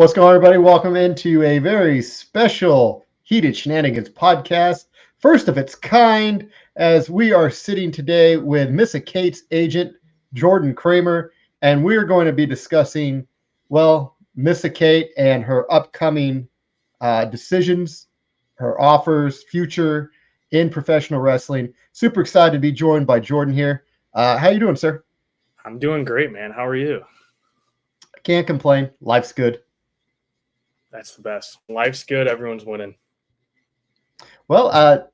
What's going on, everybody? Welcome into a very special Heated Shenanigans podcast, first of its kind, as we are sitting today with Missa Kate's agent, Jordan Kramer, and we are going to be discussing, well, Missa Kate and her upcoming decisions, her offers, future in professional wrestling. Super excited to be joined by Jordan here. How you doing, sir? I'm doing great, man. How are you? Can't complain. Life's good. That's the best. Life's good. Everyone's winning. Well,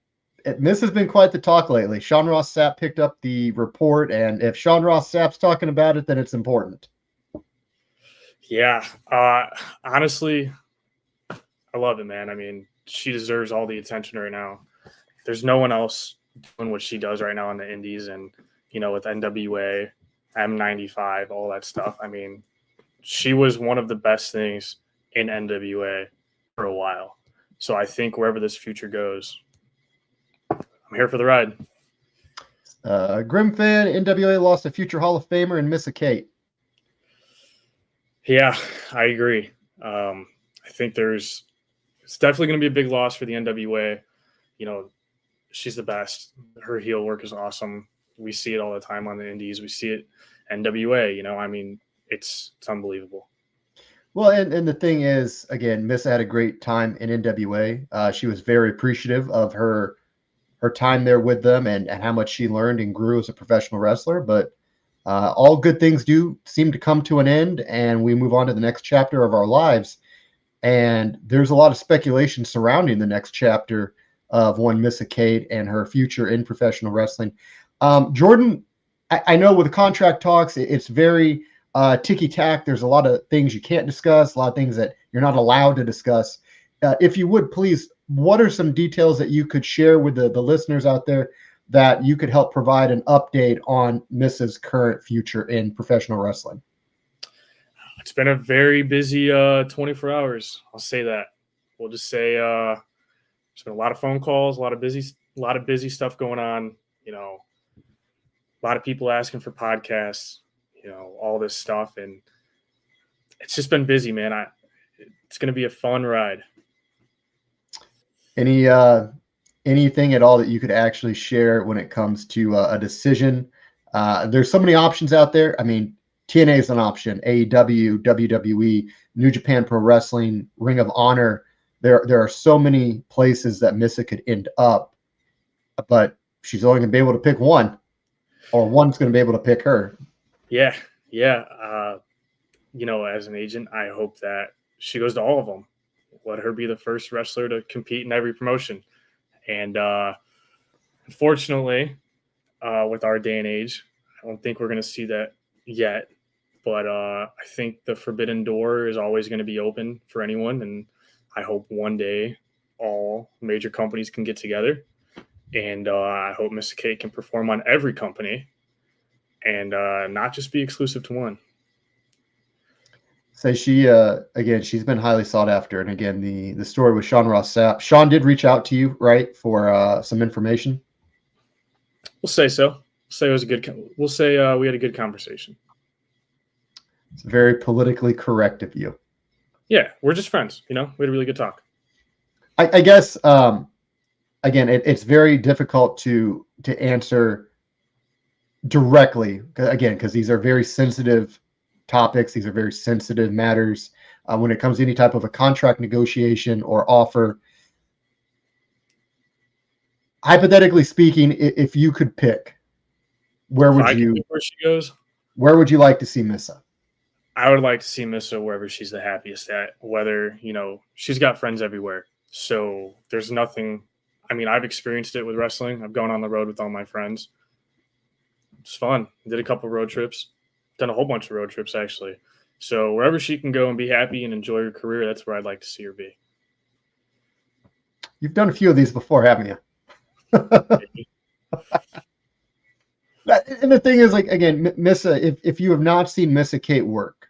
this has been quite the talk lately. Sean Ross Sapp picked up the report, and if Sean Ross Sapp's talking about it, then it's important. Yeah. Honestly, I love it, man. I mean, she deserves all the attention right now. There's no one else doing what she does right now in the indies and, with NWA, M95, all that stuff. I mean, she was one of the best things in NWA for a while. So I think wherever this future goes, I'm here for the ride. Grim fan, NWA lost a future Hall of Famer in Missa Kate. Yeah, I agree. I think it's definitely going to be a big loss for the NWA. She's the best. Her heel work is awesome. We see it all the time on the indies. We see it NWA, I mean, it's unbelievable. Well, and the thing is, again, Missa had a great time in NWA. She was very appreciative of her time there with them and how much she learned and grew as a professional wrestler. But all good things do seem to come to an end, and we move on to the next chapter of our lives. And there's a lot of speculation surrounding the next chapter of one Missa Kate and her future in professional wrestling. Jordan, I know with the contract talks, it's very ticky-tack. There's a lot of things you can't discuss, a lot of things that you're not allowed to discuss. If you would, please, what are some details that you could share with the listeners out there that you could help provide an update on Missa's current future in professional wrestling? It's been a very busy 24 hours. I'll say that. We'll just say there's been a lot of phone calls, a lot of busy stuff going on. A lot of people asking for podcasts. All this stuff, and it's just been busy, man. It's going to be a fun ride. Anything at all that you could actually share when it comes to a decision? There's so many options out there. I mean, TNA is an option. AEW, WWE, New Japan Pro Wrestling, Ring of Honor. There are so many places that Missa could end up, but she's only going to be able to pick one, or one's going to be able to pick her. Yeah. As an agent, I hope that she goes to all of them. Let her be the first wrestler to compete in every promotion. And unfortunately, with our day and age, I don't think we're going to see that yet. But I think the forbidden door is always going to be open for anyone. And I hope one day all major companies can get together. And I hope Missa Kate can perform on every company and not just be exclusive to one. So she's been highly sought after. And again, the story with Sean Ross Sapp. Sean did reach out to you, right, for some information? We'll say so. We'll say we had a good conversation. It's very politically correct of you. Yeah, we're just friends. We had a really good talk. I guess, again, it's very difficult to answer directly, again, because these are very sensitive topics. These are very sensitive matters when it comes to any type of a contract negotiation or offer. Hypothetically speaking, if you could pick, where would she goes? Where would you like to see Missa? I would like to see Missa wherever she's the happiest at, whether, she's got friends everywhere. So there's nothing, I've experienced it with wrestling. I've gone on the road with all my friends. It's fun. Did a couple road trips. Done a whole bunch of road trips, actually. So wherever she can go and be happy and enjoy her career, that's where I'd like to see her be. You've done a few of these before, haven't you? And the thing is, again, Missa, if you have not seen Missa Kate work,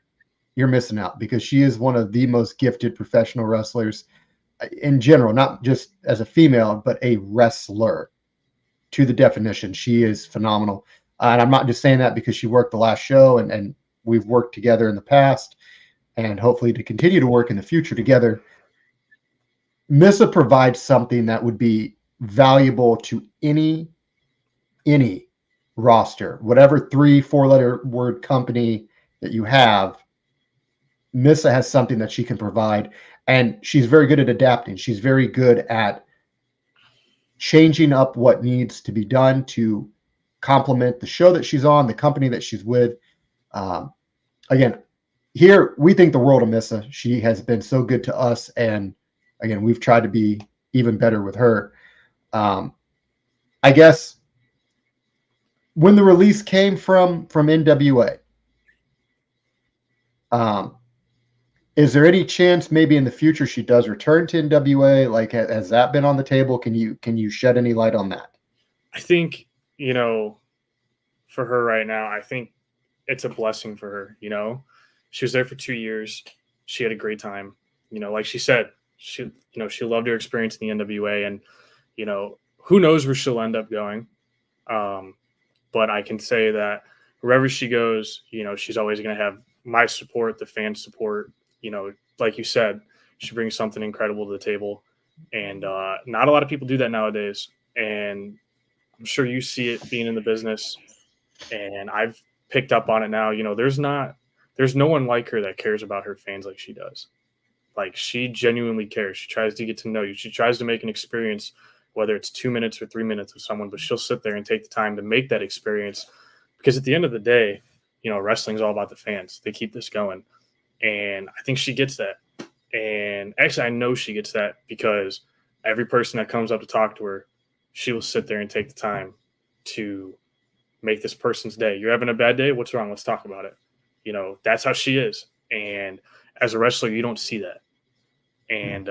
you're missing out, because she is one of the most gifted professional wrestlers in general, not just as a female, but a wrestler to the definition. She is phenomenal. And I'm not just saying that because she worked the last show and we've worked together in the past. and hopefully to continue to work in the future together. Missa provides something that would be valuable to any roster, whatever 3-4 letter word company that you have. Missa has something that she can provide, and she's very good at adapting. She's very good at changing up what needs to be done to complement the show that she's on, the company that she's with. Again, here we think the world of Missa. She has been so good to us, and again, we've tried to be even better with her. I guess when the release came from NWA, is there any chance maybe in the future she does return to NWA? Like, has that been on the table? Can you shed any light on that? I think, for her right now, I think it's a blessing for her. She was there for 2 years. She had a great time. Like she said, she loved her experience in the NWA, and, who knows where she'll end up going. But I can say that wherever she goes, she's always going to have my support, the fan support. Like you said, she brings something incredible to the table, and not a lot of people do that nowadays. And I'm sure you see it being in the business, and I've picked up on it now. There's no one like her that cares about her fans like she does. Like, she genuinely cares. She tries to get to know you. She tries to make an experience, whether it's 2 minutes or 3 minutes with someone, but she'll sit there and take the time to make that experience, because at the end of the day, wrestling's all about the fans. They keep this going. And I think she gets that. And actually, I know she gets that, because every person that comes up to talk to her, she will sit there and take the time to make this person's day. You're having a bad day? What's wrong? Let's talk about it. That's how she is. And as a wrestler, you don't see that. And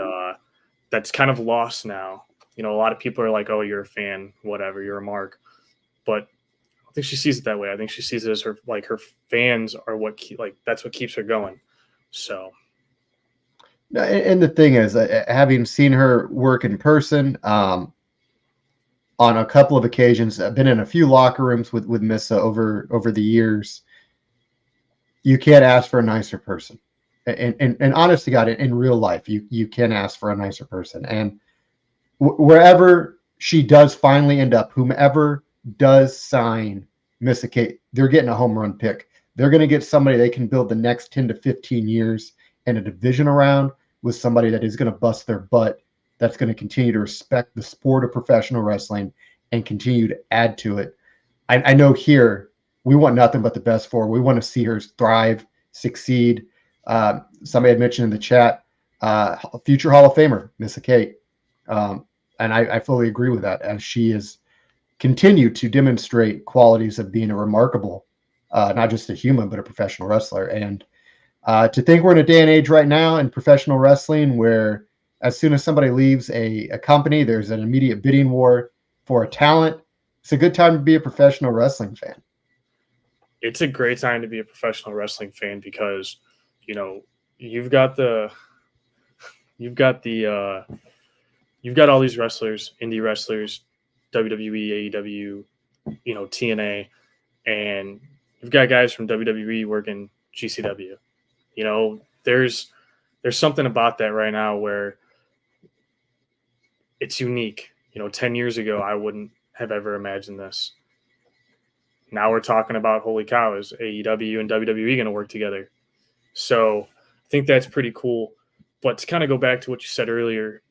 that's kind of lost now. A lot of people are like, oh, you're a fan, whatever, you're a mark. But I don't think she sees it that way. I think she sees it as her fans are that's what keeps her going. So. And the thing is, having seen her work in person on a couple of occasions, I've been in a few locker rooms with Missa over the years. You can't ask for a nicer person. And honest to God, in real life, you can ask for a nicer person. And wherever she does finally end up, whomever does sign Missa Kate, they're getting a home run pick. They're going to get somebody they can build the next 10 to 15 years in a division around, with somebody that is going to bust their butt, that's going to continue to respect the sport of professional wrestling and continue to add to it. I know here we want nothing but the best for her. We want to see her thrive, succeed. Somebody had mentioned in the chat, future Hall of Famer, Missa Kate. And I fully agree with that, as she has continued to demonstrate qualities of being a remarkable, not just a human, but a professional wrestler. And to think we're in a day and age right now in professional wrestling where as soon as somebody leaves a company, there's an immediate bidding war for a talent. It's a good time to be a professional wrestling fan. It's a great time to be a professional wrestling fan, because, you've got all these wrestlers, indie wrestlers, WWE, AEW, TNA, and you've got guys from WWE working GCW. There's something about that right now where it's unique. 10 years ago, I wouldn't have ever imagined this. Now we're talking about, holy cow, is AEW and WWE going to work together? So I think that's pretty cool. But to kind of go back to what you said earlier,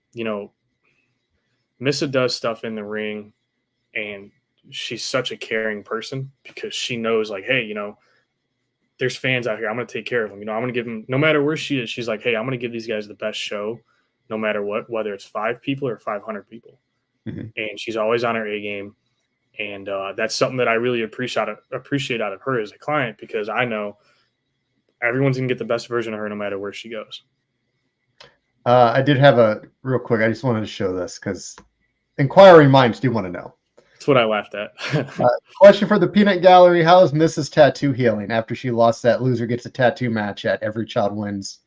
Missa does stuff in the ring, and she's such a caring person, because she knows, like, hey, there's fans out here. I'm going to take care of them. I'm going to give them, no matter where she is, she's like, hey, I'm going to give these guys the best show, no matter what, whether it's 5 people or 500 people. Mm-hmm. And she's always on her A game. And that's something that I really appreciate out of her as a client, because I know everyone's going to get the best version of her no matter where she goes. I did have a real quick. I just wanted to show this because inquiring minds do want to know. That's what I laughed at. Question for the Peanut Gallery. How is Mrs. Tattoo healing after she lost that loser gets a tattoo match at Every Child Wins?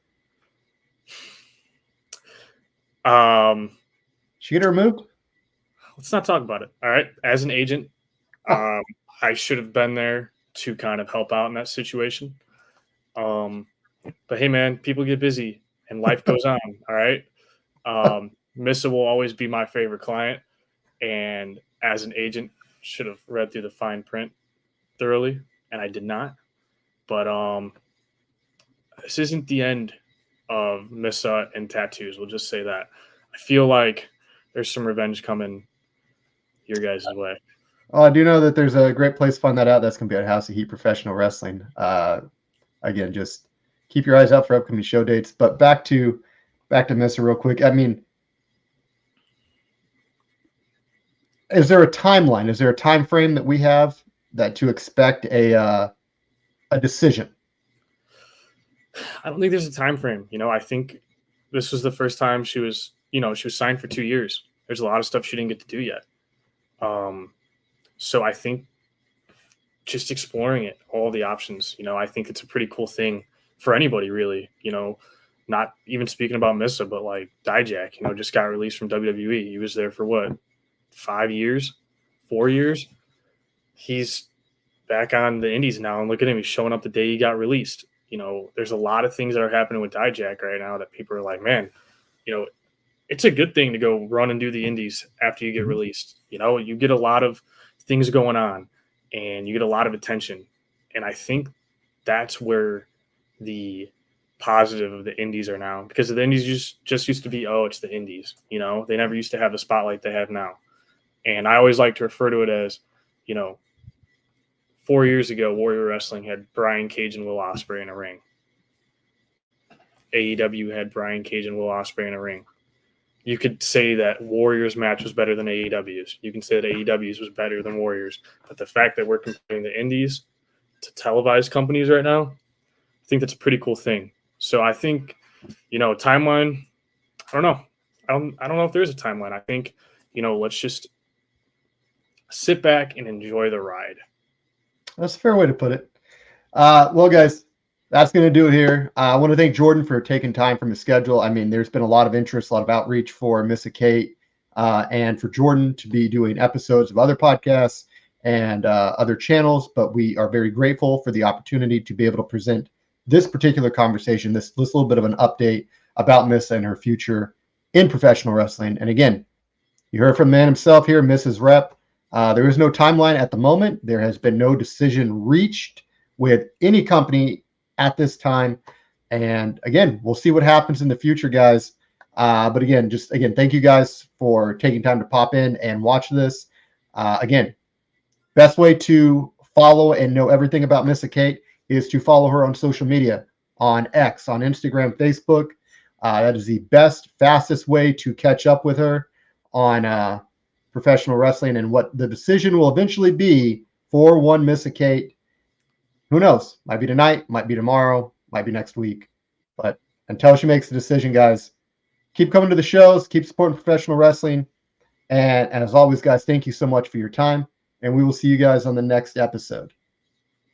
She get it removed? Let's not talk about it. All right. As an agent, I should have been there to kind of help out in that situation. But hey, man, people get busy and life goes on. All right. Missa will always be my favorite client. And as an agent, should have read through the fine print thoroughly, and I did not. But this isn't the end of Missa and tattoos. We'll just say that. I feel like there's some revenge coming your guys' way. Oh, I do know that there's a great place to find that out. That's going to be at House of Heat Professional Wrestling. Again, just keep your eyes out for upcoming show dates. But back to Missa real quick. I mean, is there a timeline? Is there a time frame that we have that to expect a decision? I don't think there's a time frame. I think this was the first time she was signed for 2 years. There's a lot of stuff she didn't get to do yet. So I think just exploring it, all the options, I think it's a pretty cool thing for anybody, really. Not even speaking about Missa, but like Dijak, just got released from WWE. He was there for what, 5 years, 4 years? He's back on the indies now, and look at him. He's showing up the day he got released. There's a lot of things that are happening with Dijak right now that people are like, man, it's a good thing to go run and do the indies after you get released. You get a lot of things going on and you get a lot of attention. And I think that's where the positive of the indies are now, because the indies just used to be, it's the indies. They never used to have the spotlight they have now. And I always like to refer to it as, 4 years ago, Warrior Wrestling had Brian Cage and Will Ospreay in a ring. AEW had Brian Cage and Will Ospreay in a ring. You could say that Warriors match was better than AEW's. You can say that AEW's was better than Warriors. But the fact that we're comparing the indies to televised companies right now, I think that's a pretty cool thing. So I think, timeline, I don't know. I don't know if there is a timeline. I think, let's just sit back and enjoy the ride. That's a fair way to put it. Well, guys, that's going to do it here. I want to thank Jordan for taking time from his schedule. I mean, there's been a lot of interest, a lot of outreach for Missa Kate and for Jordan to be doing episodes of other podcasts and other channels. But we are very grateful for the opportunity to be able to present this particular conversation, this little bit of an update about Missa and her future in professional wrestling. And again, you heard from the man himself here, Missa's rep. There is no timeline at the moment. There has been no decision reached with any company at this time. And again, we'll see what happens in the future, guys. But again, thank you guys for taking time to pop in and watch this. Again, best way to follow and know everything about Missa Kate is to follow her on social media, on X, on Instagram, Facebook. That is the best, fastest way to catch up with her on professional wrestling, and what the decision will eventually be for one Missa Kate. Who knows? Might be tonight, might be tomorrow, might be next week. But until she makes the decision, guys, keep coming to the shows, keep supporting professional wrestling. And as always, guys, thank you so much for your time. And we will see you guys on the next episode.